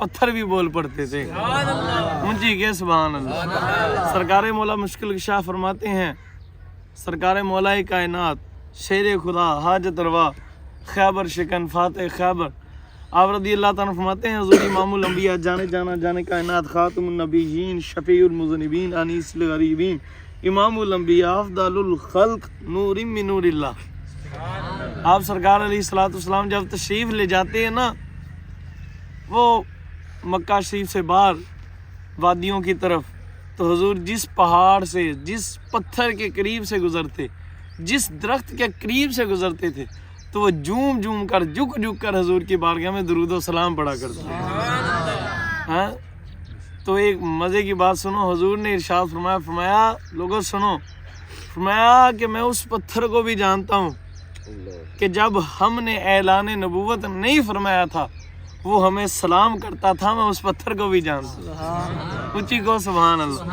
پتھر بھی بول پڑتے تھے. اونچی کے سبحان اللہ. سرکار مولا مشکل کشا فرماتے ہیں، سرکار مولا کائنات شیر خدا حاجت روا خیبر شکن فاتح خیبر، آپ رضی اللہ تعالیٰ فرماتے ہیں حضور امام الانبیاء جانے جانا جانے کائنات خاتم النبیین شفیع المذنبین انیس الغریبین امام الانبیاء افضل الخلق نور من نور اللہ. آپ سرکار علیہ الصلوۃ والسلام جب تشریف لے جاتے ہیں نا، وہ مکہ شریف سے باہر وادیوں کی طرف، تو حضور جس پہاڑ سے جس پتھر کے قریب سے گزرتے، جس درخت کے قریب سے گزرتے تھے، تو وہ جھوم جھوم کر جھک جھک کر حضور کی بارگاہ میں درود و سلام پڑھا کرتے. ہاں تو ایک مزے کی بات سنو، حضور نے ارشاد فرمایا لوگوں سنو، فرمایا کہ میں اس پتھر کو بھی جانتا ہوں کہ جب ہم نے اعلان نبوت نہیں فرمایا تھا وہ ہمیں سلام کرتا تھا، میں اس پتھر کو بھی جانتا ہوں. اونچی کو سبحان اللہ.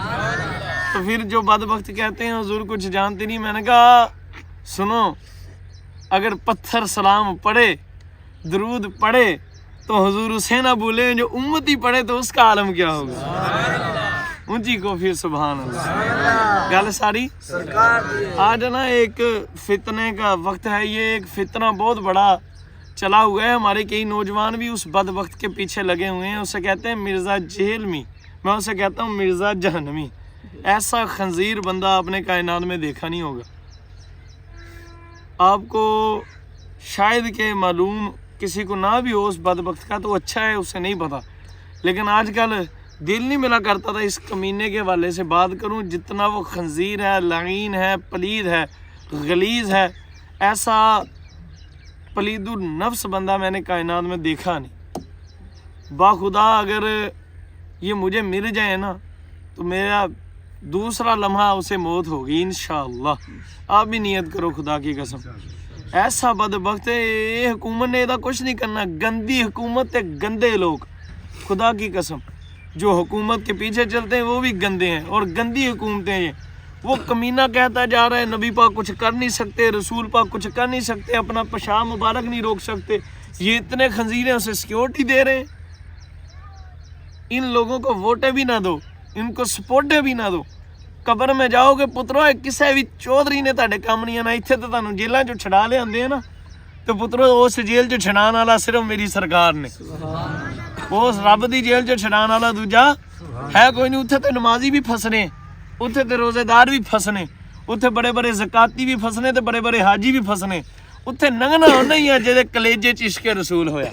تو پھر جو بدبخت کہتے ہیں حضور کچھ جانتے نہیں، میں نے کہا سنو، اگر پتھر سلام پڑھے درود پڑھے تو حضور اسے نہ بھولیں، جو امتی پڑھے تو اس کا عالم کیا ہوگا. اونچی کو پھر سبحان اللہ. گل ساری آج نا ایک فتنے کا وقت ہے، یہ ایک فتنہ بہت بڑا چلا ہوا ہے. ہمارے کئی نوجوان بھی اس بدبخت کے پیچھے لگے ہوئے ہیں. اسے کہتے ہیں مرزا جہلمی، میں اسے کہتا ہوں مرزا جہنمی. ایسا خنزیر بندہ آپ نے کائنات میں دیکھا نہیں ہوگا. آپ کو شاید کہ معلوم کسی کو نہ بھی ہو اس بدبخت کا تو اچھا ہے، اسے نہیں پتا. لیکن آج کل دل نہیں ملا کرتا تھا اس کمینے کے والے سے بات کروں. جتنا وہ خنزیر ہے، لعین ہے، پلید ہے، غلیظ ہے، ایسا پلید النفس بندہ میں نے کائنات میں دیکھا نہیں. باخدا اگر یہ مجھے مل جائے نا تو میرا دوسرا لمحہ اسے موت ہوگی انشاءاللہ. آپ بھی نیت کرو خدا کی قسم. ایسا بدبخت ہے، یہ حکومت نے ادھا کچھ نہیں کرنا. گندی حکومت ہے، گندے لوگ. خدا کی قسم جو حکومت کے پیچھے چلتے ہیں وہ بھی گندے ہیں اور گندی حکومتیں ہیں. وہ کمینہ کہتا جا رہا ہے نبی پاک کچھ کر نہیں سکتے، رسول پاک کچھ کر نہیں سکتے، اپنا پیشاب مبارک نہیں روک سکتے. یہ اتنے خنزیر ہیں، اسے سیکیورٹی دے رہے ہیں. ان لوگوں کو ووٹیں بھی نہ دو، ان کو سپورٹیں بھی نہ دو. قبر میں جاؤ گے پترو کسے بھی چودھری نے تہاڈے کام نہیں آنا. اتنے تو تانوں جیلاں چوں چھڑا لے آندے ہیں نا، تو پترو اس جیل چوں چھڑان والا صرف میری سرکار نے. اس رب دی جیل چوں چھڑان والا دوجا ہے کوئی نہیں. اتنے تو نمازی بھی پھسنے، اتنے تو روزے دار بھی پھسنے، اتنے بڑے بڑے زکاتی بھی پھسنے، تے بڑے بڑے حاجی بھی پھسنے. اتنے ننگنا ہونا ہی ہے جہدے کلیجے چ عشق رسول ہویا.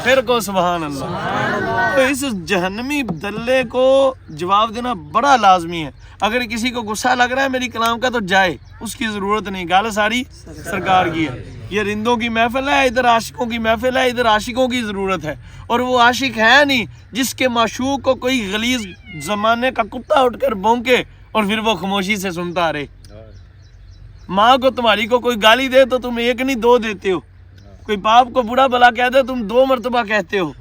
پھر کو سبحان اللہ. تو اس جہنمی دلے کو جواب دینا بڑا لازمی ہے. اگر کسی کو غصہ لگ رہا ہے میری کلام کا تو جائے، اس کی ضرورت نہیں. گال ساری سرکار کی ہے. یہ رندوں کی محفل ہے، ادھر عاشقوں کی محفل ہے، ادھر عاشقوں کی ضرورت ہے. اور وہ عاشق ہے نہیں جس کے معشوق کو کوئی غلیظ زمانے کا کتا اٹھ کر بھونکے اور پھر وہ خاموشی سے سنتا رہے. ماں کو تمہاری کو کوئی گالی دے تو تم ایک نہیں دو دیتے ہو. کوئی باپ کو بوڑھا بلا کہہ دے تم 2 مرتبہ کہتے ہو.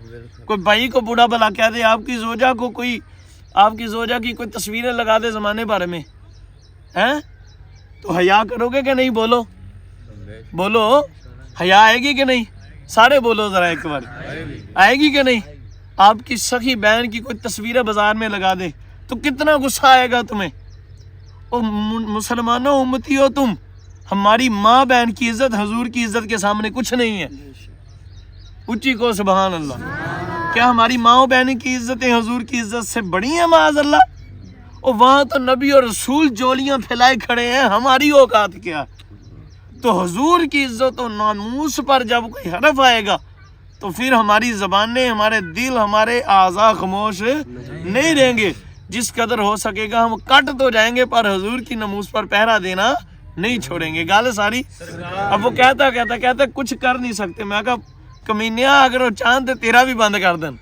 کوئی بھائی کو بوڑھا بلا کہہ دے، آپ کی زوجہ کو کوئی، آپ کی زوجہ کی کوئی تصویریں لگا دے زمانے بارے میں، ہیں تو حیا کرو گے کہ نہیں؟ بولو بولو، حیا آئے گی کہ نہیں؟ سارے بولو ذرا ایک بار، آئے گی کہ نہیں؟ آپ کی سخی بہن کی کوئی تصویریں بازار میں لگا دے تو کتنا غصہ آئے گا تمہیں. اور مسلمانوں امتی ہو تم، ہماری ماں بہن کی عزت حضور کی عزت کے سامنے کچھ نہیں ہے. اونچی کو سبحان اللہ. کیا ہماری ماں بہن کی عزتیں حضور کی عزت سے بڑی ہیں معاذ اللہ؟ اور وہاں تو نبی اور رسول جولیاں پھیلائے کھڑے ہیں، ہماری اوقات کیا؟ تو حضور کی عزت و ناموس پر جب کوئی حرف آئے گا تو پھر ہماری زبانیں، ہمارے دل، ہمارے اعضاء خاموش نہیں رہیں گے. جس قدر ہو سکے گا ہم کٹ تو جائیں گے پر حضور کی ناموس پر پہرا دینا نہیں چھوڑیں گے. گال ساری. اب وہ کہتا کچھ کر نہیں سکتے. میں کہا کمینیا اگر وہ چاند تے تیرا بھی بند کر دین.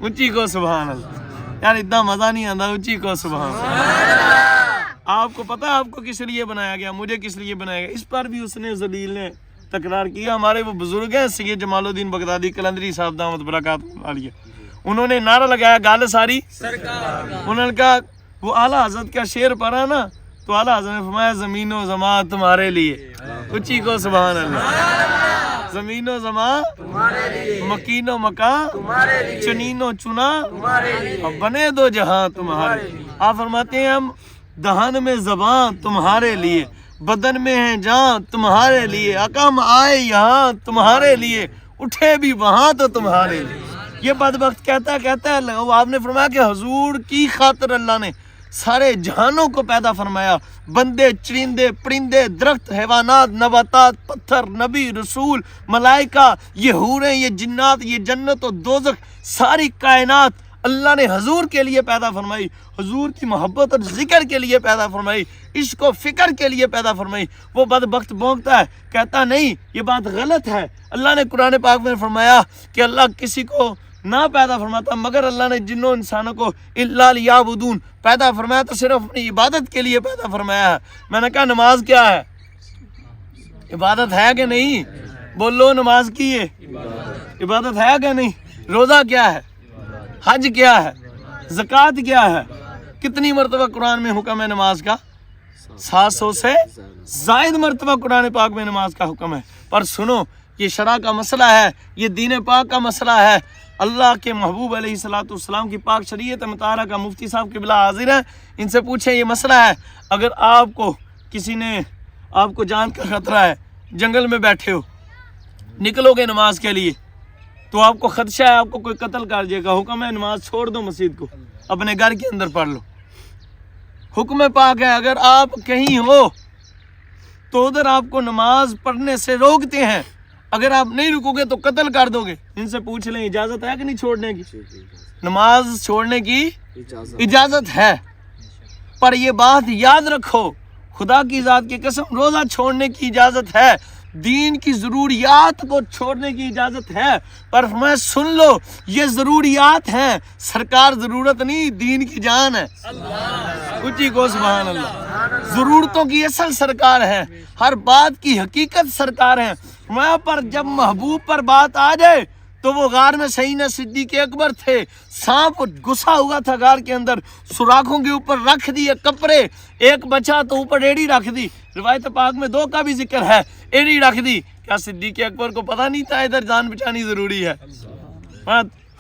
اونچی کو سبحان اللہ. یار اتنا مزہ نہیں آتا. اونچی کو سبحان اللہ. آپ کو پتا آپ کو کس لیے بنایا گیا، مجھے کس لیے بنایا گیا؟ اس پر بھی اس نے ذلیل نے تکرار کیا. ہمارے وہ بزرگ ہیں سید جمال الدین بغدادی کلندری صاحب دامت برکاتہ عالیہ، انہوں نے نعرہ لگایا گال ساری سرکار. انہوں نے کہا وہ اعلیٰ حضرت کا شعر پڑھا نا تو اعلیٰ حضرت نے فرمایا زمین و زمان تمہارے لیے. اونچی کو سبحان اللہ. زمین و زمان تمہارے لیے, مکین و مکان تمہارے لیے, چنین و چنا تمہارے لیے, اور بنے دو جہاں تمہارے لیے. آپ فرماتے ہیں ہم دہن میں زبان تمہارے لیے, بدن میں ہے جان تمہارے لیے, اقام آئے یہاں تمہارے لیے, اٹھے بھی وہاں تو تمہارے لیے. یہ بدبخت کہتا ہے آپ نے فرمایا کہ حضور کی خاطر اللہ نے سارے جہانوں کو پیدا فرمایا, بندے, چرندے, پرندے, درخت, حیوانات, نباتات, پتھر, نبی, رسول, ملائکہ, یہ حوریں, یہ جنات, یہ جنت و دوزخ, ساری کائنات اللہ نے حضور کے لیے پیدا فرمائی, حضور کی محبت اور ذکر کے لیے پیدا فرمائی, عشق و فکر کے لیے پیدا فرمائی. وہ بدبخت بونکتا ہے, کہتا نہیں یہ بات غلط ہے. اللہ نے قرآن پاک میں فرمایا کہ اللہ کسی کو نہ پیدا فرماتا, مگر اللہ نے جنوں انسانوں کو الا لیعبدون پیدا فرمایا تو صرف اپنی عبادت کے لیے پیدا فرمایا ہے. میں نے کہا نماز کیا ہے؟ عبادت ہے کہ نہیں؟ بولو نماز کی ہے عبادت ہے کہ نہیں؟ روزہ کیا ہے؟ حج کیا ہے؟ زکوٰۃ کیا ہے؟ کتنی مرتبہ قرآن میں حکم ہے نماز کا؟ 700 سے زائد مرتبہ قرآن پاک میں نماز کا حکم ہے. پر سنو, یہ شرع کا مسئلہ ہے, یہ دین پاک کا مسئلہ ہے. اللہ کے محبوب علیہ الصلوۃ والسلام کی پاک شریعت مطالعہ کا مفتی صاحب قبلہ حاضر ہیں, ان سے پوچھیں یہ مسئلہ ہے. اگر آپ کو کسی نے, آپ کو جان کا خطرہ ہے, جنگل میں بیٹھے ہو, نکلو گے نماز کے لیے, تو آپ کو خدشہ ہے آپ کو کوئی قتل کر جائے گا, حکم ہے نماز چھوڑ دو, مسجد کو اپنے گھر کے اندر پڑھ لو. حکم پاک ہے اگر آپ کہیں ہو تو ادھر آپ کو نماز پڑھنے سے روکتے ہیں, اگر آپ نہیں رکو گے تو قتل کر دو گے. ان سے پوچھ لیں اجازت ہے کہ نہیں چھوڑنے کی؟ نماز چھوڑنے کی اجازت ہے, پر یہ بات یاد رکھو, خدا کی ذات کی قسم روزہ چھوڑنے کی اجازت ہے, دین کی ضروریات کو چھوڑنے کی اجازت ہے, پر میں سن لو یہ ضروریات ہیں, سرکار ضرورت نہیں, دین کی جان ہے. اونچی کو سبحان اللہ. ضرورتوں کی اصل سرکار ہے, ہر بات کی حقیقت سرکار ہے. میں پر جب محبوب پر بات آ جائے تو وہ غار میں سیدنا صدیق اکبر تھے, سانپ گھسا ہوا تھا غار کے اندر, سوراخوں کے اوپر رکھ دیے کپڑے, ایک بچا تو اوپر ایڑی رکھ دی. روایت پاک میں 2 کا بھی ذکر ہے, ایڑی رکھ دی. کیا صدیق اکبر کو پتہ نہیں تھا ادھر جان بچانی ضروری ہے؟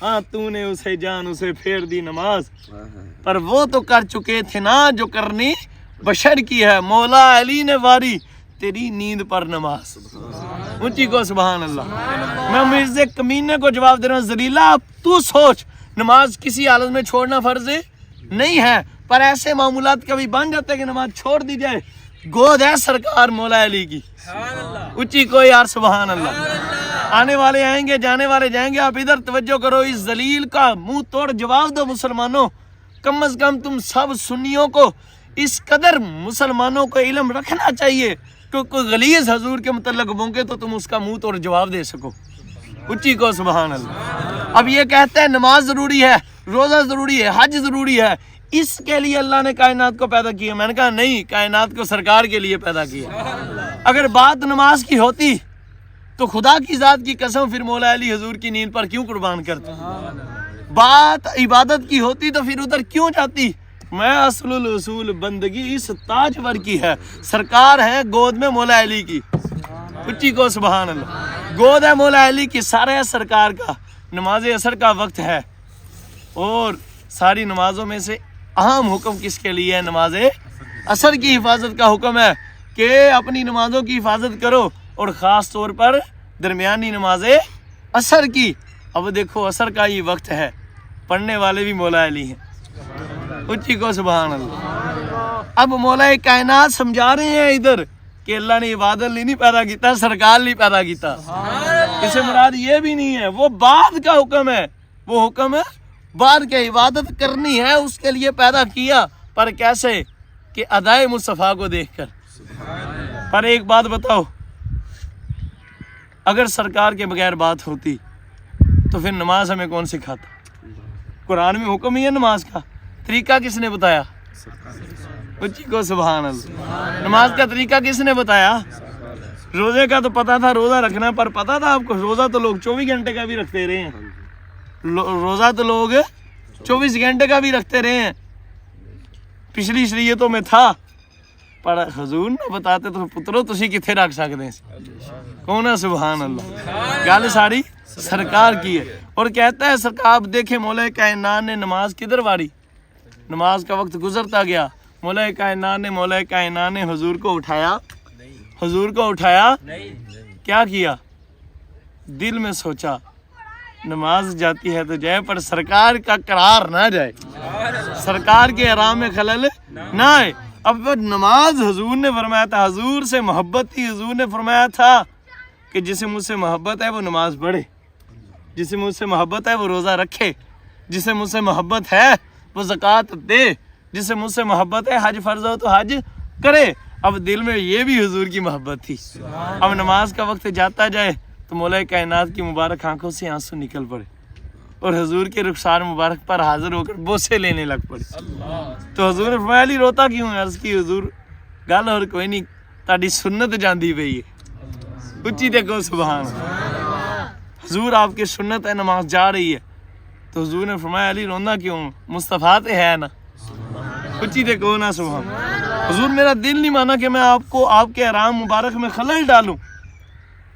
ہاں تو نے اسے جان اسے پھیر دی نماز, پر وہ تو کر چکے تھے نا جو کرنی بشر کی ہے. مولا علی نے واری تیری نیند پر نماز. اونچی کو سبحان اللہ. میں مرزا کمینے کو جواب دے رہا ہوں, ذلیلہ تو سوچ, نماز کسی حالت میں چھوڑنا فرض نہیں ہے, پر ایسے معمولات کبھی بن جاتے ہیں کہ نماز چھوڑ دی جائے. گود ہے سرکار مولا علی کی. اونچی کو یار سبحان اللہ. آنے والے آئیں گے, جانے والے جائیں گے, آپ ادھر توجہ کرو. اس ذلیل کا منہ توڑ جواب دو مسلمانوں. کم از کم تم سب سنیوں کو اس قدر مسلمانوں کو علم رکھنا چاہیے کہ کوئی غلیظ حضور کے متعلق بونکے تو تم اس کا منہ توڑ جواب دے سکو. اونچی کو سبحان اللہ. اب یہ کہتے ہیں نماز ضروری ہے, روزہ ضروری ہے, حج ضروری ہے, اس کے لیے اللہ نے کائنات کو پیدا کیا. میں نے کہا نہیں, کائنات کو سرکار کے لیے پیدا کیا. اگر بات نماز کی ہوتی تو خدا کی ذات کی قسم پھر مولا علی حضور کی نیند پر کیوں قربان کرتے؟ بات عبادت کی ہوتی تو پھر ادھر کیوں جاتی؟ میں اصل الاصول بندگی اس تاجور کی ہے, سرکار ہے گود میں مولا علی کی. اونچی کو سبحان اللہ. گود ہے مولا علی کی, سارے سرکار کا. نماز عصر کا وقت ہے, اور ساری نمازوں میں سے اہم حکم کس کے لیے ہے؟ نماز عصر کی حفاظت کا حکم ہے کہ اپنی نمازوں کی حفاظت کرو, اور خاص طور پر درمیانی نماز عصر کی. اب دیکھو عصر کا یہ وقت ہے, پڑھنے والے بھی مولا علی ہیں. اونچی کو سبحان اللہ. اب مولا کائنات سمجھا رہے ہیں ادھر کہ اللہ نے عبادت نہیں پیدا کیتا, سرکار نہیں پیدا کیتا. اس سے مراد یہ بھی نہیں ہے, وہ بعد کا حکم ہے. وہ حکم ہے بعد کے عبادت کرنی ہے, اس کے لیے پیدا کیا. پر کیسے؟ کہ ادائے مصطفیٰ کو دیکھ کر. پر ایک بات بتاؤ, اگر سرکار کے بغیر بات ہوتی تو پھر نماز ہمیں کون سکھاتا؟ قرآن میں حکم ہی ہے نماز کا, طریقہ کس نے بتایا؟ اونچی کو سبحان اللہ. نماز کا طریقہ کس نے بتایا؟ روزے کا تو پتا تھا روزہ رکھنا, پر پتا تھا آپ کو روزہ تو لوگ 24 گھنٹے کا بھی رکھتے رہے ہیں. روزہ تو لوگ 24 گھنٹے کا بھی رکھتے رہے ہیں. پچھلی شریعتوں میں تھا پر حضور نہ بتاتے تو پترو تسی کتنے رکھ سکتے ہیں. کون ہے سبحان اللہ. گل ساری سرکار کی ہے. اور کہتا ہے سرکار آپ دیکھیں مولا کائنات نے نماز کدھر واری, نماز کا وقت گزرتا گیا, مولا کائنات نے حضور کو اٹھایا, حضور کو اٹھایا, کیا کیا, دل میں سوچا نماز جاتی ہے تو جائے پر سرکار کا قرار نہ جائے, سرکار کے آرام میں خلل نہ آئے. اب نماز حضور نے فرمایا تھا, حضور سے محبت تھی, حضور نے فرمایا تھا کہ جسے مجھ سے محبت ہے وہ نماز پڑھے, جسے مجھ سے محبت ہے وہ روزہ رکھے, جسے مجھ سے محبت ہے وہ زکوٰۃ دے, جسے مجھ سے محبت ہے حج فرض ہو تو حج کرے. اب دل میں یہ بھی حضور کی محبت تھی. اب نماز کا وقت جاتا جائے تو مولا کائنات کی مبارک آنکھوں سے آنسو نکل پڑے اور حضور کے رخسار مبارک پر حاضر ہو کر بوسے لینے لگ پڑے. تو حضور نے فرمایا علی روتا کیوں ہے؟ عرض کی حضور گل اور کوئی نہیں, تہاڈی سنت جاندی پئی ہے. اچھی دیکھو سبحان اللہ. حضور آپ کی سنت ہے, نماز جا رہی ہے. تو حضور نے فرمایا علی رونا کیوں, مصطفیٰ تے ہے نا. اچھی دیکھو نا سبحان اللہ. حضور میرا دل نہیں مانا کہ میں آپ کو آپ کے آرام مبارک میں خلل ڈالوں,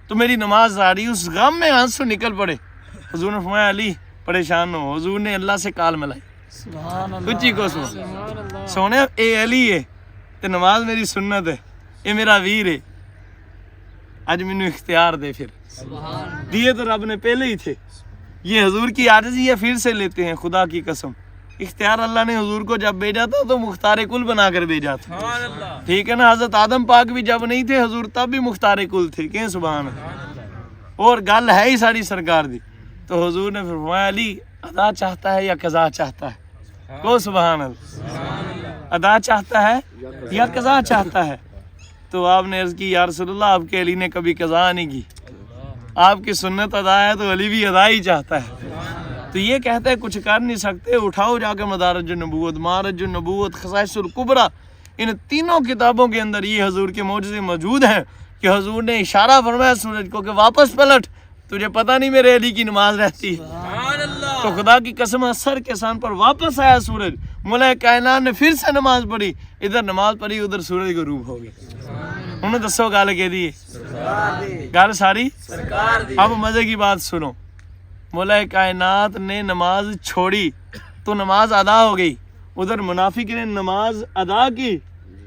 تو میری نماز آ رہی, اس غم میں آنسو نکل پڑے. حضور نے فرمایا علی پریشان نہ ہو. حضور نے اللہ سے کال ملائی. اچھی کو سونے اے علی ہے تے نماز میری سنت ہے, اے میرا ویر ہے, اج مینوں اختیار دے. پھر دیے تو رب نے پہلے ہی تھے. یہ حضور کی عاجزی ہے, پھر سے لیتے ہیں خدا کی قسم. اختیار اللہ نے حضور کو جب بھیجا تھا تو مختار کل بنا کر بھیجا تھا, ٹھیک ہے نا. حضرت آدم پاک بھی جب نہیں تھے حضور تب بھی مختار کل تھے. کہ سبحان اللہ. اور گل ہے ہی ساری سرکار دی. تو حضور نے فرمایا علی ادا چاہتا ہے یا قضا چاہتا ہے؟ کو سبحان اللہ. ادا چاہتا ہے یا قضا چاہتا ہے؟ تو آپ نے عرض کی یا رسول اللہ آپ کے علی نے کبھی قضا نہیں کی, آپ کی سنت ادا ہے تو علی بھی ادا ہی چاہتا ہے. تو یہ کہتے ہیں کچھ کر نہیں سکتے, اٹھاؤ جا کے مدارج النبوت, معرج النبوت, خصائص الکبریٰ, ان تینوں کتابوں کے اندر یہ حضور کے معجزے موجود ہیں کہ حضور نے اشارہ فرمایا سورج کو کہ واپس پلٹ, تجھے پتہ نہیں میرے علی کی نماز رہتی ہے. تو خدا کی قسم اثر کے سان پر واپس آیا سورج, مولا کائنات نے پھر سے نماز پڑھی, ادھر نماز پڑھی ادھر سورج کو روپ ہو گیا. انہوں نے دسو گل کہ دی گل ساری. اب مزے کی بات سنو, مولا کائنات نے نماز چھوڑی تو نماز ادا ہو گئی, ادھر منافق نے نماز ادا کی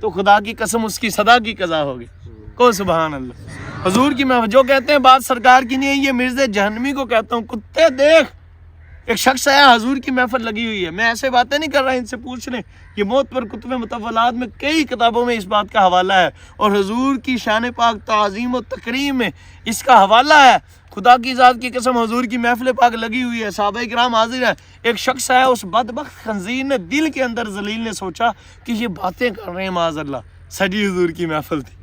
تو خدا کی قسم اس کی صدا کی قضا ہو گئی. کو سبحان اللہ. حضور کی میں جو کہتے ہیں بات سرکار کی نہیں ہے, یہ مرزا جہنمی کو کہتا ہوں. کتے دیکھ, ایک شخص آیا حضور کی محفل لگی ہوئی ہے, میں ایسے باتیں نہیں کر رہا, ان سے پوچھ لیں. یہ موت پر کتب مطولات میں کئی کتابوں میں اس بات کا حوالہ ہے, اور حضور کی شان پاک تعظیم و تکریم میں اس کا حوالہ ہے. خدا کی ذات کی قسم حضور کی محفل پاک لگی ہوئی ہے, صحابہ کرام حاضر ہیں. ایک شخص آیا, اس بدبخت خنزیر نے دل کے اندر ذلیل نے سوچا کہ یہ باتیں کر رہے ہیں معاذ اللہ, سجی حضور کی محفل تھی.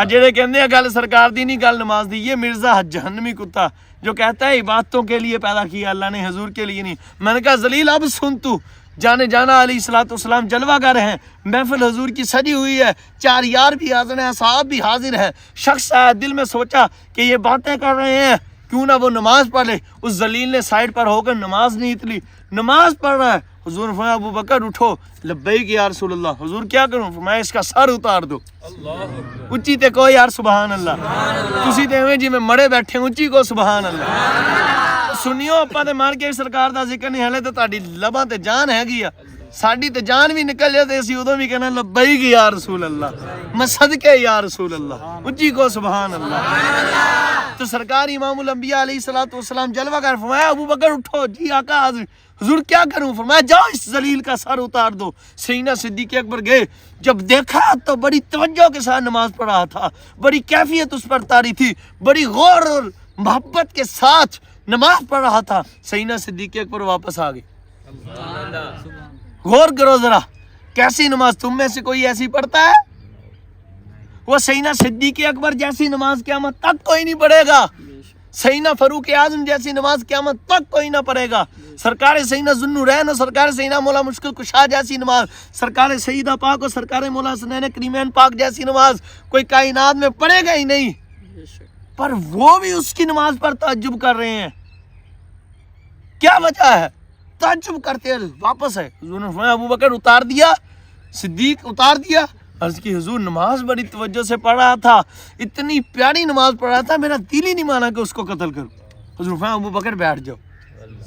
جڑے کہندے ہیں گل سرکار دی نہیں گل نماز دی, یہ مرزا جہنمی کتا جو کہتا ہے عبادتوں کے لیے پیدا کیا اللہ نے, حضور کے لیے نہیں. میں نے کہا ذلیل اب سن, تو جانے جانا علیہ الصلوۃ والسلام جلوہ گر ہیں, محفل حضور کی سجی ہوئی ہے, چار یار بھی حاضر ہیں, صحاب بھی حاضر ہیں. شخص آیا, دل میں سوچا کہ یہ باتیں کر رہے ہیں, کیوں نہ وہ نماز پڑھ لے. اس ذلیل نے سائڈ پر ہو کر نماز نہیں اتلی, نماز پڑھ رہا ہے. حضور فرمایا ابو بکر اٹھو, لبیک یا رسول اللہ. حضور کیا کروں؟ فرمایا اس کا سر اتار دو. اچھی تے کوئی یار سبحان اللہ. تسی تے ایویں جی میں مڑے بیٹھے, اچھی کو سبحان اللہ. سنیو اپا تے مان کے سرکار دا ذکر نہیں, ہلے تے تہاڈی لباں تے جان ہیگی آ, ساڈی تے جان بھی نکل جائے تے اسی ادوں بھی کہنا لبیک یا رسول اللہ, میں صدقے یا رسول اللہ. اچھی کو سبحان اللہ. تو سرکار امام الانبیاء علیہ الصلوۃ والسلام جلوہ گر, فرمایا ابو بکر اٹھو. جی آقا حاضر. حضور کیا کروں؟ فرمایا جاؤ اس ذلیل کا سر اتار دو. سیدنا صدیق اکبر گئے, جب دیکھا تو بڑی توجہ کے ساتھ نماز پڑھ رہا تھا, بڑی کیفیت اس پر طاری تھی, بڑی غور اور محبت کے ساتھ نماز پڑھ رہا تھا. سیدنا صدیق اکبر واپس آ گئے. غور کرو ذرا, کیسی نماز, تم میں سے کوئی ایسی پڑھتا ہے؟ وہ سیدنا صدیق اکبر جیسی نماز قیامت تک کوئی نہیں پڑھے گا. سیدنا فاروق اعظم جیسی نماز قیامت تک کوئی نہ پڑھے گا. سرکار سیدنا ذوالنورین اور سرکار سیدنا مولا مشکل کشا جیسی نماز, سرکار سیدہ پاک اور سرکار مولا حسنین کریمین پاک جیسی نماز کوئی کائنات میں پڑھے گا ہی نہیں. پر وہ بھی اس کی نماز پر تعجب کر رہے ہیں. کیا وجہ ہے؟ تعجب کرتے ہیں. واپس ہے. حضور نے فرمایا ابو بکر اتار دیا, صدیق اتار دیا, عرض کی حضور نماز بڑی توجہ سے پڑھ رہا تھا, اتنی پیاری نماز پڑھ رہا تھا, میرا دل ہی نہیں مانا کہ اس کو قتل کروں. حضور فرمایا ابو بکر بیٹھ جاؤ.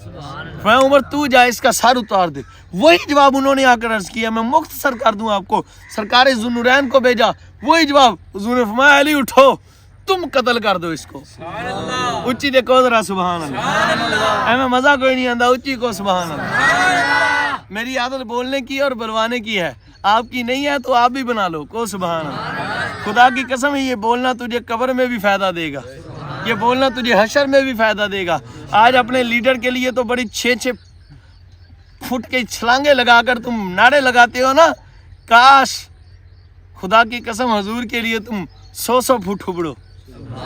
فرمایا عمر تو جا اس کا سر اتار دے. وہی جواب انہوں نے آ کر عرض کیا, میں مختصر کر دوں آپ کو, سرکار ذوالنورین کو بھیجا, وہی جواب. حضور نے فرمایا علی اٹھو, تم قتل کر دو اس کو. اچھی دیکھو ذرا سبحان اللہ, اے میں مزہ کوئی نہیں آندا, اچھی کو سبحان اللہ. میری عادت بولنے کی اور بلوانے کی ہے, آپ کی نہیں ہے تو آپ بھی بنا لو, کو سبحان اللہ. خدا کی قسم ہے یہ بولنا تجھے قبر میں بھی فائدہ دے گا, یہ بولنا تجھے حشر میں بھی فائدہ دے گا. آج اپنے لیڈر کے لیے تو بڑی 6-6 فٹ کے چھلانگے لگا کر تم نعرے لگاتے ہو نا, کاش خدا کی قسم حضور کے لیے تم 100 فٹ ابڑو.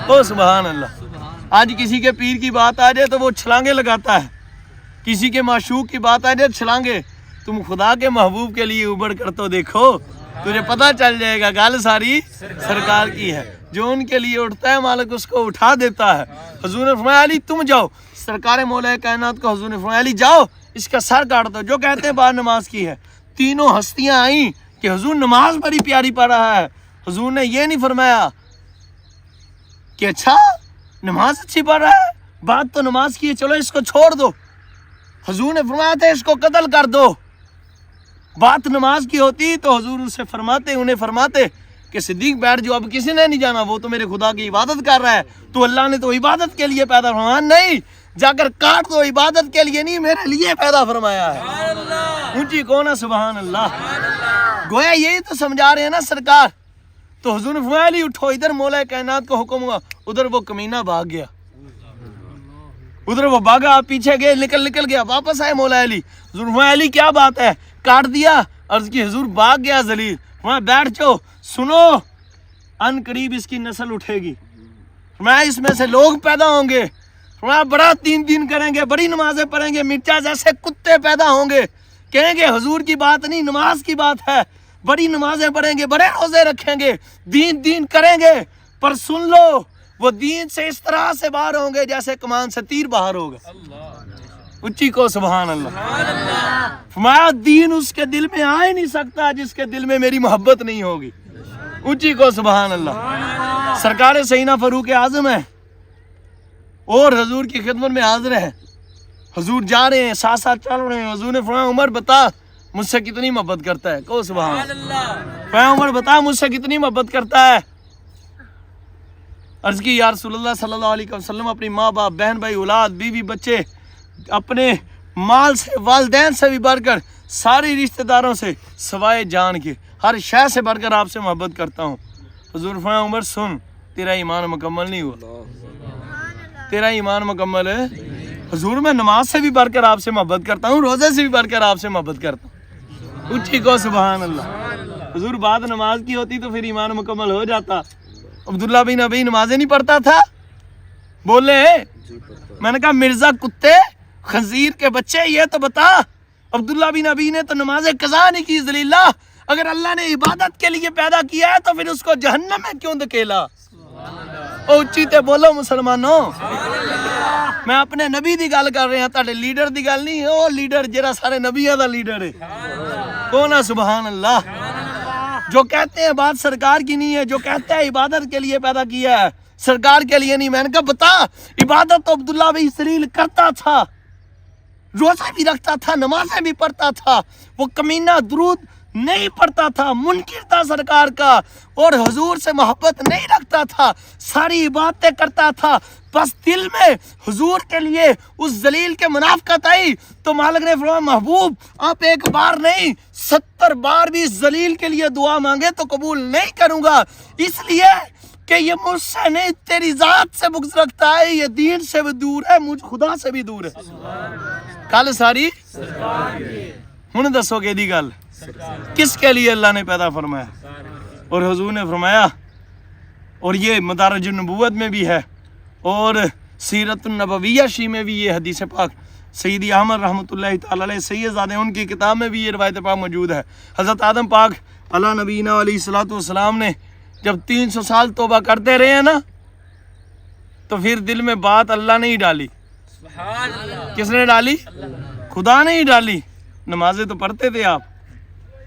او سبحان اللہ. آج کسی کے پیر کی بات آ جائے تو وہ چھلانگے لگاتا ہے, کسی کے معشوق کی بات آ جائے چھلانگے. تم خدا کے محبوب کے لیے ابڑ کر تو دیکھو, تجھے پتہ چل جائے گا گل ساری سرکار کی ہے. جو ان کے لیے اٹھتا ہے مالک اس کو اٹھا دیتا ہے. حضور نے فرمایا علی تم جاؤ, سرکار مولا کائنات کو حضور نے فرمایا علی جاؤ اس کا سر کاٹ دو. جو کہتے ہیں بعد نماز کی ہے, تینوں ہستیاں آئیں کہ حضور نماز بڑی پیاری پڑھ رہا ہے. حضور نے یہ نہیں فرمایا کہ اچھا نماز اچھی پڑھ رہا ہے, بات تو نماز کی ہے, چلو اس کو چھوڑ دو. حضور نے فرمایا تھا اس کو قتل کر دو. بات نماز کی ہوتی تو حضور اسے انہیں فرماتے کہ صدیق بیٹھ جو, اب کسی نے نہیں جانا, وہ تو میرے خدا کی عبادت کر رہا ہے, تو اللہ نے تو عبادت کے لیے پیدا فرمایا, نہیں جا کر کاٹ دو, عبادت کے لیے نہیں میرے لیے پیدا فرمایا ہے. اونچی کون ہے سبحان اللہ. گویا یہی تو سمجھا رہے ہیں نا سرکار. تو حضور نے فرمایا علی اٹھو, ادھر مولا کائنات کو حکم ہوا, ادھر وہ کمینہ بھاگ گیا, ادھر وہ بھاگا, پیچھے گئے, نکل گیا, واپس آئے مولا علی. حضور فرمایا علی کیا بات ہے, کاٹ دیا. عرض کی حضور بھاگ گیا ذلیل. فرمایا بیٹھ جاؤ, سنو ان قریب اس کی نسل اٹھے گی, فرمایا اس میں سے لوگ پیدا ہوں گے, فرمایا بڑا دین کریں گے, بڑی نمازیں پڑھیں گے, مرچا جیسے کتے پیدا ہوں گے, کہیں گے حضور کی بات نہیں نماز کی بات ہے, بڑی نمازیں پڑھیں گے, بڑے روزے رکھیں گے, دین کریں گے, پر سن لو وہ دین سے اس طرح سے باہر ہوں گے جیسے کمان سے تیر باہر ہوگا. اچھی کو سبحان اللہ. فرمایا دین اس کے دل میں آ ہی نہیں سکتا جس کے دل میں میری محبت نہیں ہوگی. اچھی کو سبحان اللہ. سرکار سیدنا فاروق اعظم ہے اور حضور کی خدمت میں حاضر ہے. حضور جا رہے ہیں, ساتھ ساتھ چل رہے ہیں. حضور نے فرمایا عمر بتا مجھ سے کتنی محبت کرتا ہے, کو سبحان اللہ. فرمایا عمر بتا مجھ سے کتنی محبت کرتا ہے. عرض کی یا رسول اللہ صلی اللہ علیہ وسلم, اپنی ماں باپ, بہن بھائی, اولاد, بیوی, بچے, اپنے مال سے, والدین سے بھی بڑھ کر, ساری رشتہ داروں سے سوائے جان کے, ہر شے سے بڑھ کر آپ سے محبت کرتا ہوں. حضور فرمایا عمر سن, تیرا ایمان مکمل نہیں ہوا, تیرا ایمان مکمل ہے. حضور میں نماز سے بھی بڑھ کر آپ سے محبت کرتا ہوں, روزے سے بھی بڑھ کر آپ سے محبت کرتا ہوں. اچھی کو سبحان اللہ. حضور بات نماز کی ہوتی تو پھر ایمان مکمل ہو جاتا. عبداللہ بن ابی نمازیں نہیں پڑھتا تھا, بولے میں نے کہا مرزا کتے خنزیر کے بچے, یہ تو بتا عبداللہ بن ابی نے تو نماز قضا نہیں کی ذلیلہ, اگر اللہ نے عبادت کے لیے پیدا کیا ہے تو پھر اس کو جہنم میں کیوں دھکیلا. او اچھی تے بولو مسلمانوں, میں اپنے نبی دی گل کر رہے ہیں, تاڑے لیڈر دی گل نہیں. او لیڈر جیرا سارے نبیوں دا لیڈر ہے, کون ہے سبحان اللہ. جو کہتے ہیں بات سرکار کی نہیں ہے, جو کہتے ہیں عبادت کے لیے پیدا کیا ہے, سرکار کے لیے نہیں. میں نے کہا بتا, عبادت تو عبداللہ بن سلیل کرتا تھا, روزہ بھی رکھتا تھا, نمازیں بھی پڑھتا تھا, وہ کمینہ درود نہیں پڑھتا تھا, منکر تھا سرکار کا, اور حضور سے محبت نہیں رکھتا تھا, ساری عبادتیں کرتا تھا, بس دل میں حضور کے لیے اس ذلیل کے منافقت آئی تو مالک نے فرمایا محبوب آپ ایک بار نہیں 70 بار بھی اس ذلیل کے لیے دعا مانگے تو قبول نہیں کروں گا, اس لیے کہ یہ مجھ سے نہیں تیری ذات سے بغض رکھتا ہے, یہ دین سے بھی دور ہے, مجھ خدا سے بھی دور ہے. کل ساری ہن دسو کہ دی گل کس کے لیے اللہ نے پیدا فرمایا, اور حضور نے فرمایا, اور یہ مدارج النبوت میں بھی ہے اور سیرت النبویہ شی میں بھی یہ حدیث پاک سیدی احمد رحمۃ اللہ تعالی علیہ سید زادہ ان کی کتاب میں بھی یہ روایت پاک موجود ہے. حضرت آدم پاک علی نبینا علیہ الصلوۃ والسلام نے جب 300 سال توبہ کرتے رہے ہیں نا, تو پھر دل میں بات اللہ نے ہی ڈالی. کس نے ڈالی؟ خدا نے ہی ڈالی. نمازیں تو پڑھتے تھے آپ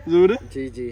حضور, جی جی,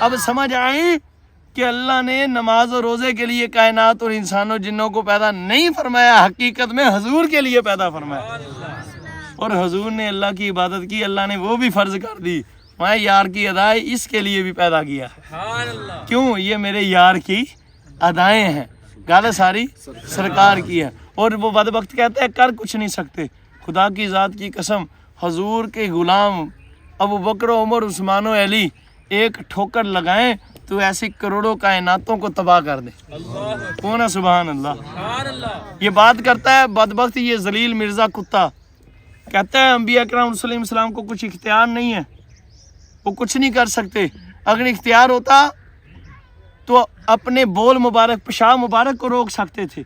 اب سمجھ آئی کہ اللہ نے نماز و روزے کے لیے کائنات اور انسانوں جنوں کو پیدا نہیں فرمایا، حقیقت میں حضور کے لیے پیدا فرمایا. اور حضور نے اللہ کی عبادت کی، اللہ نے وہ بھی فرض کر دی. میں یار کی ادائیں اس کے لیے بھی پیدا کیا. کیوں؟ یہ میرے یار کی ادائیں ہیں، گالہ ساری سرکار کی ہے. اور وہ بدبخت کہتے ہیں کر کچھ نہیں سکتے. خدا کی ذات کی قسم، حضور کے غلام ابو بکر و عمر عثمان و علی ایک ٹھوکر لگائیں تو ایسی کروڑوں کائناتوں کو تباہ کر دیں. کون ہے؟ سبحان اللہ. یہ بات کرتا ہے بدبخت یہ ذلیل مرزا کتا، کہتا ہے انبیاء کرام صلی اللہ علیہ وسلم کو کچھ اختیار نہیں ہے، وہ کچھ نہیں کر سکتے. اگر اختیار ہوتا تو اپنے بول مبارک پیشاب مبارک کو روک سکتے تھے،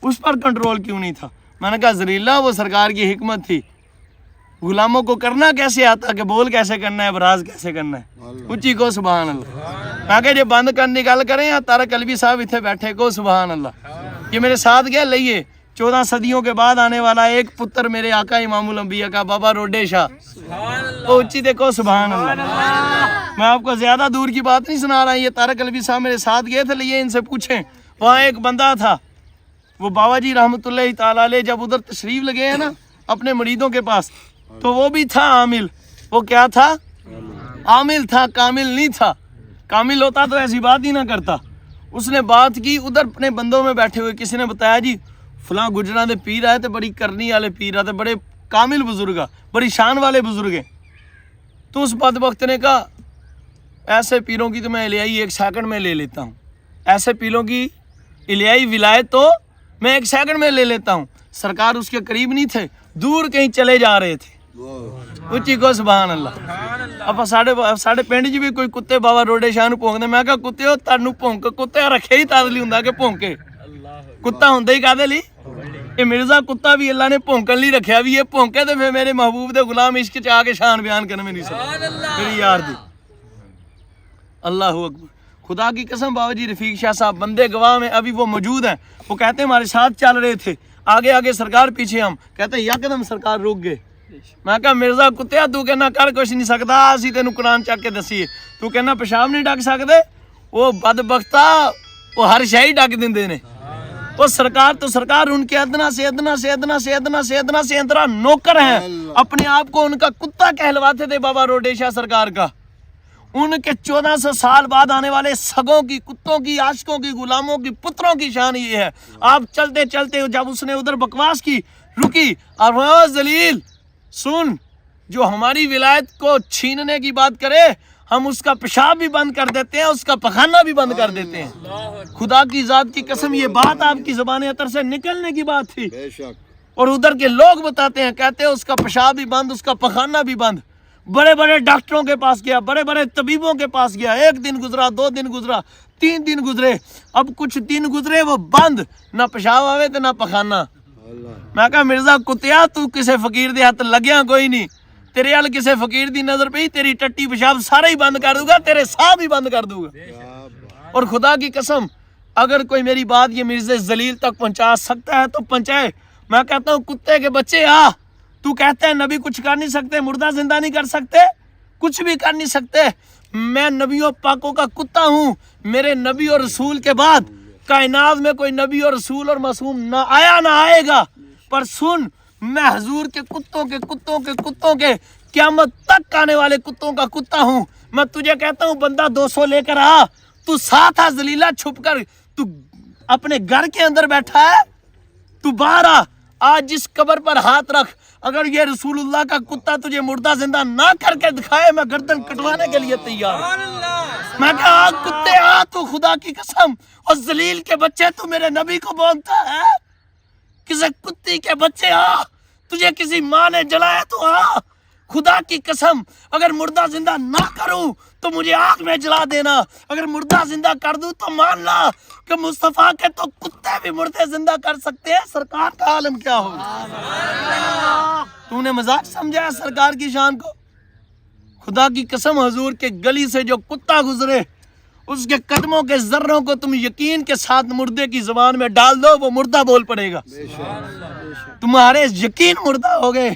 اس پر کنٹرول کیوں نہیں تھا؟ میں نے کہا ذلیلہ وہ سرکار کی حکمت تھی. غلاموں کو کرنا کیسے آتا کہ بول کیسے کرنا ہے، براز کیسے کرنا ہے. اچھی کو سبحان اللہ. میں کہ یہ بند کرنے گل کریں یا تارک الوی صاحب اتنے بیٹھے کو سبحان اللہ. یہ میرے ساتھ گیا لئیے 14 صدیوں کے بعد آنے والا ایک پتر میرے آقا امام الانبیاء کا بابا روڈے شاہ. اچھی دیکھو سبحان اللہ. میں آپ کو زیادہ دور کی بات نہیں سنا رہا. یہ تارک الوی صاحب میرے ساتھ گئے تھے، لئیے ان سے پوچھیں. وہاں ایک بندہ تھا، وہ بابا جی رحمۃ اللہ تعالیٰ علیہ جب ادھر تشریف لگے ہیں نا اپنے مریدوں کے پاس، تو وہ بھی تھا عامل. وہ کیا تھا؟ عامل تھا، کامل نہیں تھا. کامل ہوتا تو ایسی بات ہی نہ کرتا. اس نے بات کی ادھر اپنے بندوں میں بیٹھے ہوئے، کسی نے بتایا جی فلاں گجراں دے پیر آئے تھے، بڑی کرنی والے پیر آتے، بڑے کامل بزرگ، بڑی شان والے بزرگ ہیں. تو اس بدبخت نے کہا ایسے پیروں کی تو میں الیائی 1 سیکنڈ میں لے لیتا ہوں، ایسے پیروں کی الیائی ولایت تو میں 1 سیکنڈ میں لے لیتا ہوں. سرکار اس کے قریب نہیں تھے، دور کہیں چلے جا رہے تھے. اچھی کو سبحان اللہ. اب ساڑھے پنڈ جی بھی کوئی کتے بابا روڈے شاہ نو پونکتے. میں کہا کتے ہو تانو پونک کتے رکھے ہی تادلی ہوں کہ پونکے کتا ہوں ہی کہتے لی. یہ مرزا کتا بھی اللہ نے پونکن لی رکھیا بھی. یہ پونکے تو پھر میرے محبوب دے غلام عشق چاہ کے شان بیان کرنے میں نہیں سکتا میری یار دی. اللہ اکبر. خدا کی قسم بابا جی رفیق شاہ صاحب بندے گواہ میں ابھی وہ موجود ہیں. وہ کہتے ہیں ہمارے ساتھ چل رہے تھے، آگے آگے سرکار پیچھے ہم. کہتے ہیں یکدم سرکار رک گئے. میں کہا مرزا کتیا تو کہنا کر کچھ نہیں سکتا، اسی تینوں قرآن چک کے دسیے. تو کہنا پیشاب نہیں ڈک سکتے. وہ بدبختہ وہ ہر شے ہی ڈک دیندے نے. وہ سرکار تو سرکار ان کے ادنا سے ادنا سے ادنا سے ادنا سے ادنا سے ادنا نوکر ہیں. اپنے آپ کو ان کا کتا کہلواتے تھے بابا روڈے شاہ سرکار کا. ان کے 1400 سال بعد آنے والے سگوں کی، کتوں کی، عاشقوں کی، غلاموں کی، پتروں کی شان یہ ہے. آپ چلتے چلتے جب اس نے ادھر بکواس کی رکی اور وہ ذلیل سن، جو ہماری ولایت کو چھیننے کی بات کرے ہم اس کا پیشاب بھی بند کر دیتے ہیں، اس کا پخانہ بھی بند کر دیتے ہیں. خدا کی ذات کی قسم یہ بات آپ کی زبان عطر سے نکلنے کی بات تھی. اور ادھر کے لوگ بتاتے ہیں، کہتے ہیں اس کا پیشاب بھی بند، اس کا پخانہ بھی بند. بڑے بڑے ڈاکٹروں کے پاس گیا، بڑے بڑے طبیبوں کے پاس گیا. 1 دن گزرا، 2 دن گزرا، 3 دن گزرے. اب کچھ دن گزرے وہ بند، نہ پیشاب آوے تو نہ پخانہ. میں کہا مرزا کتیا تو کسے فقیر دے ہاتھ لگیا کوئی نہیں. تیرے حال کسے فقیر دی نظر پہ تیری ٹٹی پیشاب سارا ہی بند کر دوں گا، تیرے ساہ بھی بند کر دوں گا. اور خدا کی قسم اگر کوئی میری بات یہ مرزا ذلیل تک پہنچا سکتا ہے تو پہنچائے. میں کہتا ہوں کتے کے بچے آ، تو کہتے ہیں نبی کچھ کر نہیں سکتے، مردہ زندہ نہیں کر سکتے، کچھ بھی کر نہیں سکتے. میں نبیوں پاکوں کا کتا ہوں. میرے نبی اور رسول کے بعد کائنات میں کوئی نبی اور رسول اور معصوم نہ آیا نہ آئے گا. پر سن، میں حضور کے کتوں کے کتوں کے کتوں کے قیامت تک آنے والے کتوں کا کتا ہوں. میں تجھے کہتا ہوں بندہ 200 لے کر آ، تو ساتھ آ ذلیلہ چھپ کر. تو اپنے گھر کے اندر بیٹھا ہے، تو باہر آج جس قبر پر ہاتھ رکھ. اگر یہ رسول اللہ کا کتا تجھے مردہ زندہ نہ کر کے دکھائے میں گردن کٹوانے کے لیے تیار ہوں. میں کہا کتے آ، تو خدا کی قسم اور ذلیل کے بچے تو میرے نبی کو بولتا ہے. کسی کتی کے بچے آ، تجھے کسی ماں نے جلایا تو آ. خدا کی قسم اگر مردہ زندہ نہ کروں تو مجھے آگ میں جلا دینا. اگر مردہ زندہ کر دوں تو مان لا کہ مصطفیٰ کے تو کتے بھی مردے زندہ کر سکتے ہیں. سرکار کا عالم کیا ہو. تو نے مذاق سمجھا ہے سرکار کی شان کو. خدا کی قسم حضور کے گلی سے جو کتا گزرے اس کے قدموں کے ذروں کو تم یقین کے ساتھ مردے کی زبان میں ڈال دو، وہ مردہ بول پڑے گا. تمہارے یقین مردہ ہو گئے،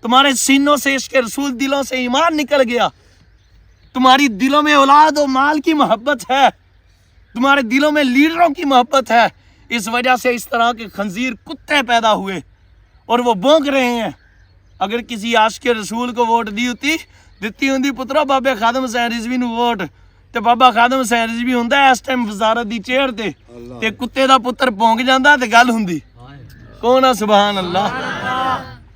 تمہارے سینوں سے عشق رسول، دلوں سے ایمان نکل گیا. تمہاری دلوں میں اولاد و مال کی محبت ہے, تمہارے دلوں میں لیڈروں کی محبت ہے, اس وجہ سے اس طرح کے خنزیر کتے پیدا ہوئے اور وہ بونک رہے ہیں. اگر کسی عاشق رسول کو ووٹ ਦਿੱਤੀ ਹੁੰਦੀ ਪੁੱਤਰਾ ਬਾਬੇ ਖਾਦਮ ਹੁਸੈਨ ਰਿਜ਼ਵੀ ਨੂੰ ਵੋਟ, ਤੇ ਬਾਬਾ ਖਾਦਮ ਹੁਸੈਨ ਰਿਜ਼ਵੀ ਹੁੰਦਾ ਇਸ ਟਾਈਮ ਵਜ਼ਾਰਤ ਦੀ ਚੇਅਰ ਤੇ ਕੁੱਤੇ ਦਾ ਪੁੱਤਰ ਭੌਂਕ ਜਾਂਦਾ ਤੇ ਗੱਲ ਹੁੰਦੀ. کون ہے سبحان اللہ.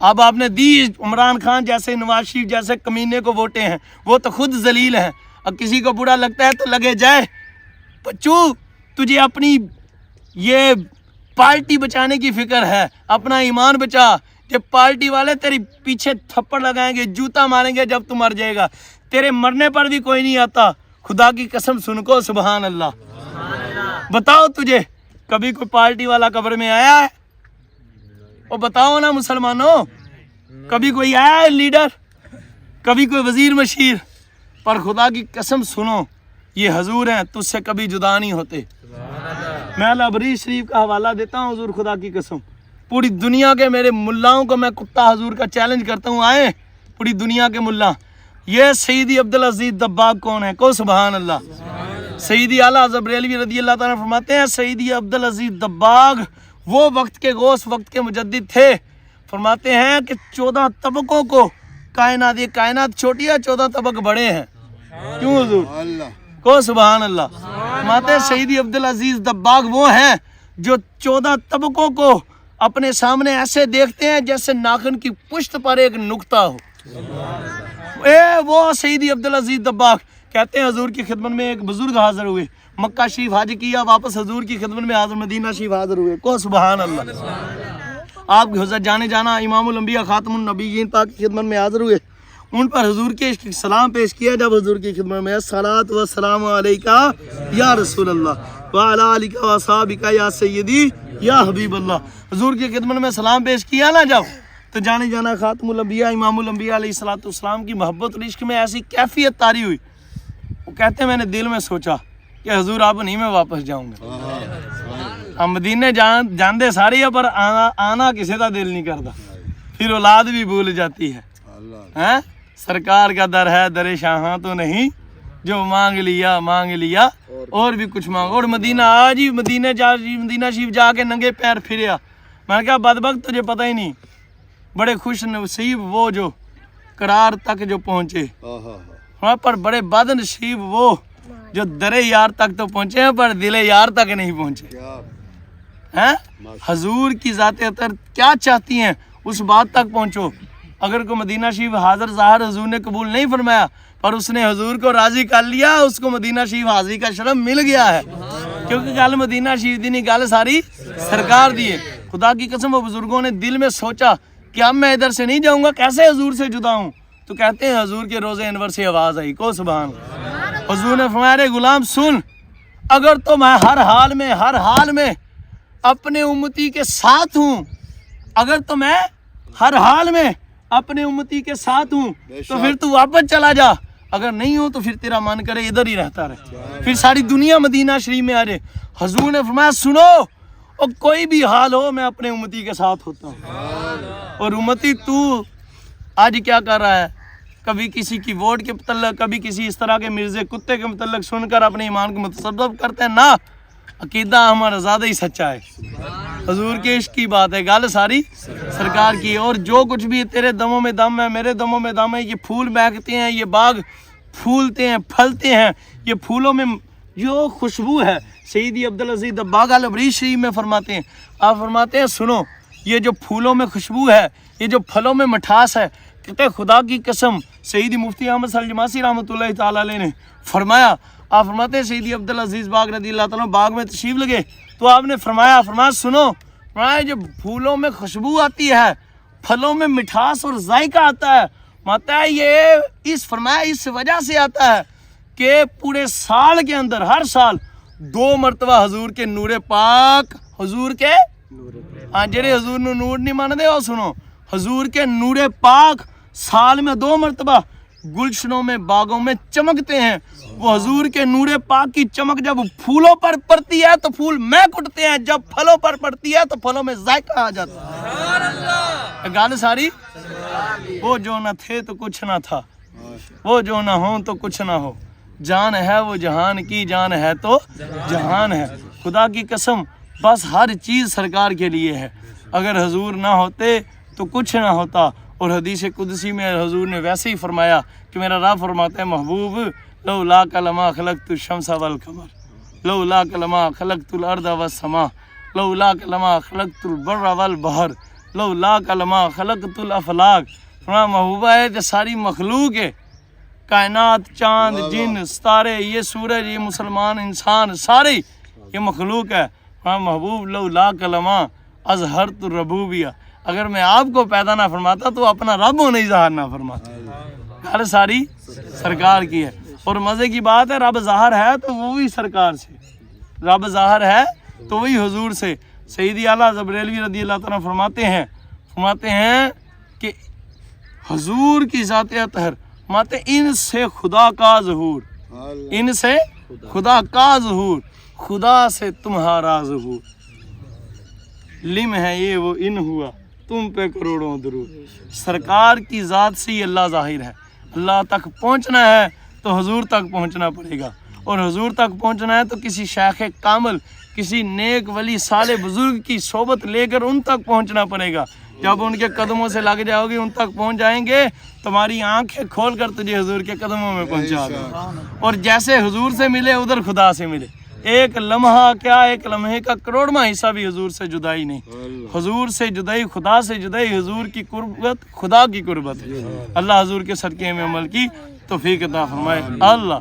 اب آپ نے دی عمران خان جیسے, نواز شریف جیسے کمینے کو ووٹیں ہیں, وہ تو خود ذلیل ہیں. اب کسی کو برا لگتا ہے تو لگے جائے. بچو تجھے اپنی یہ پارٹی بچانے کی فکر ہے, اپنا ایمان بچا. جب پارٹی والے تیری پیچھے تھپڑ لگائیں گے, جوتا ماریں گے جب تو مر جائے گا, تیرے مرنے پر بھی کوئی نہیں آتا. خدا کی قسم سن کو سبحان اللہ. بتاؤ تجھے کبھی کوئی پارٹی والا قبر میں آیا ہے؟ اور بتاؤ نا مسلمانوں, کبھی کوئی آیا ہے لیڈر, کبھی کوئی وزیر مشیر؟ پر خدا کی قسم سنو, یہ حضور ہیں, تجھ سے کبھی جدا نہیں ہوتے. میں لبریز شریف کا حوالہ دیتا ہوں, حضور خدا کی قسم پوری دنیا کے میرے ملاؤں کو میں کتا حضور کا چیلنج کرتا ہوں, آئے پوری دنیا کے ملا. یہ سیدی عبدالعزیز دباغ کون ہے؟ کو سبحان اللہ. سیدی اعلیٰ حضرت بریلوی رضی اللہ تعالیٰ فرماتے ہیں سیدی عبدالعزیز دباغ وہ وقت کے غوث, وقت کے مجدد تھے. فرماتے ہیں کہ 14 طبقوں کو کائنات, یہ کائنات چھوٹی ہے, 14 طبق بڑے ہیں. کیوں حضور؟ کو سبحان اللہ. فرماتے ہیں سیدی عبدالعزیز دباغ وہ ہیں جو 14 طبقوں کو اپنے سامنے ایسے دیکھتے ہیں جیسے ناخن کی پشت پر ایک نقطہ ہو. وہ سیدی عبدالعزیز دباغ کہتے ہیں حضور کی خدمت میں ایک بزرگ حاضر ہوئے, مکہ شریف حج کیا, واپس حضور کی خدمت میں حاضر, مدینہ شریف حاضر ہوئے. کو سبحان اللہ. آپ کے حضرت جانے جانا امام الانبیاء خاتم النبیین پاک کی خدمت میں حاضر ہوئے, ان پر حضور کے سلام پیش کیا. جب حضور کی خدمت میں الصلاۃ والسلام علیکہ یا رسول اللہ وعلی آلک و اصحابک یا سیدی یا حبیب اللہ, حضور کی خدمت میں سلام پیش کیا نا جب, تو جانے جانا خاتم الانبیاء امام الانبیاء علیہ الصلوۃ والسلام کی محبت اور عشق میں ایسی کیفیت طاری ہوئی. وہ کہتے ہیں میں نے دل میں سوچا کہ حضور آپ نہیں, میں واپس جاؤں گا. ہم مدینے جاندے ساری ہے, پر آنا کسی کا دل نہیں کرتا. پھر اولاد بھی بھول جاتی ہے. سرکار کا در ہے در شاہاں تو نہیں, جو مانگ لیا اور بھی کچھ مانگ. اور مدینہ آج ہی مدینہ شریف جا کے ننگے پیر پھریا. میں نے کہا بدبخت تجھے پتہ ہی نہیں, بڑے خوش نصیب وہ جو قرار تک جو پہنچے, وہاں پر بڑے بد نصیب وہ جو در یار تک تو پہنچے ہیں پر دل یار تک نہیں پہنچے. حضور کی ذات اطہر کیا چاہتی ہیں اس بات تک پہنچو. اگر کوئی مدینہ شریف حاضر ظاہر حضور نے قبول نہیں فرمایا, پر اس نے حضور کو راضی کر لیا, اس کو مدینہ شریف حاضری کا شرف مل گیا ہے, کیونکہ گل مدینہ شریف دی نہیں, گل ساری سرکار دی ہے. خدا کی قسم وہ بزرگوں نے دل میں سوچا کہ اب میں ادھر سے نہیں جاؤں گا, کیسے حضور سے جدا ہوں. تو کہتے ہیں حضور کے روزے انور سے آواز آئی. کو سبحان اللہ. حضور نے فرمایا رے غلام سن, اگر تو میں ہر حال میں اپنے امتی کے ساتھ ہوں, اگر تو میں ہر حال میں اپنے امتی کے ساتھ ہوں تو پھر تو واپس چلا جا, اگر نہیں ہوں تو پھر تیرا من کرے ادھر ہی رہتا رہے, پھر ساری دنیا مدینہ شریف میں آ جائے. حضور نے فرمایا سنو, اور کوئی بھی حال ہو میں اپنے امتی کے ساتھ ہوتا ہوں. اور امتی تو آج کیا کر رہا ہے, کبھی کسی کی ووٹ کے متعلق, کبھی کسی اس طرح کے مرزے کتے کے متعلق سن کر اپنے ایمان کو متصرف کرتے ہیں نا. عقیدہ ہمارا زیادہ ہی سچا ہے, حضور کے عشق کی بات ہے, گل ساری سرکار کی ہے. اور جو کچھ بھی تیرے دموں میں دم ہے, میرے دموں میں دم ہے, یہ پھول مہکتے ہیں, یہ باغ پھولتے ہیں, پھلتے ہیں, یہ پھولوں میں جو خوشبو ہے. سیدی عبدالعزیز دباغ البریز شریف میں فرماتے ہیں, آپ فرماتے ہیں سنو, یہ جو پھولوں میں خوشبو ہے, یہ جو پھلوں میں مٹھاس ہے, کہتے خدا کی قسم سیدی مفتی احمد سلجماسی رحمۃ اللہ تعالیٰ علیہ نے فرمایا. آپ فرماتے ہیں سیدی عبدالعزیز باغ رضی اللہ تعالیٰ باغ میں تشریف لگے تو آپ نے فرمایا سنو, فرمایا جو پھولوں میں خوشبو آتی ہے, پھلوں میں مٹھاس اور ذائقہ آتا ہے, ماتا ہے یہ فرمایا اس وجہ سے آتا ہے کہ پورے سال کے اندر ہر سال 2 مرتبہ حضور کے نور پاک, حضور کے جڑے حضور نو نور نہیں مانتے ہو, سنو, حضور کے نور پاک سال میں 2 مرتبہ گلشنوں میں باغوں میں چمکتے ہیں. وہ حضور کے نور پاک کی چمک جب پھولوں پر پڑتی ہے تو پھول مہک اٹھتے ہیں, جب پھلوں پر پڑتی ہے تو پھلوں میں ذائقہ آ جاتا ہے. گال ساری, وہ جو نہ تھے تو کچھ نہ تھا, وہ جو نہ ہو تو کچھ نہ ہو، جان ہے وہ جہان کی، جان ہے تو جہان ہے۔ خدا کی قسم بس ہر چیز سرکار کے لیے ہے، اگر حضور نہ ہوتے تو کچھ نہ ہوتا۔ اور حدیث قدسی میں حضور نے ویسے ہی فرمایا کہ میرا رب فرماتا ہے محبوب لولاک لما خلقت الشمس والقمر، لولاک لما خلقت الارض والسماء، لولاک لما خلقت البر والبحر، لولاک لما خلقت الافلاک۔ فرمایا محبوبہ ہے جو ساری مخلوق ہے، کائنات، چاند، جن، ستارے، یہ سورج، یہ مسلمان انسان، سارے یہ مخلوق ہے۔ فرمایا محبوب لولاک لما اظہرت الربوبیہ، اگر میں آپ کو پیدا نہ فرماتا تو اپنا رب ہونے ہی ظاہر نہ فرماتا۔ ہر ساری سرکار کی ہے، اور مزے کی بات ہے رب ظاہر ہے تو وہ بھی سرکار سے، رب ظاہر ہے تو وہی حضور سے۔ سیدی اعلیٰ حضرت بریلوی رضی اللہ تعالیٰ فرماتے ہیں کہ حضور کی ذات اطہر فرماتے ان سے خدا کا ظہور، ان سے خدا کا ظہور، خدا سے تمہارا ظہور، لم ہے یہ وہ ان ہوا تم پہ کروڑوں درود۔ سرکار کی ذات سے ہی اللہ ظاہر ہے۔ اللہ تک پہنچنا ہے تو حضور تک پہنچنا پڑے گا، اور حضور تک پہنچنا ہے تو کسی شیخ کامل، کسی نیک ولی صالح بزرگ کی صحبت لے کر ان تک پہنچنا پڑے گا۔ جب ان کے قدموں سے لگ جاؤ گے، ان تک پہنچ جائیں گے، تمہاری آنکھیں کھول کر تجھے حضور کے قدموں میں پہنچا دیں، اور جیسے حضور سے ملے ادھر خدا سے ملے۔ ایک لمحہ کیا، ایک لمحے کا کروڑواں حصہ بھی حضور سے جدائی نہیں۔ حضور سے جدائی، خدا سے جدائی، حضور کی قربت خدا کی قربت ہے۔ اللہ حضور کے صدقے میں عمل کی توفیق عطا فرمائے۔ اللہ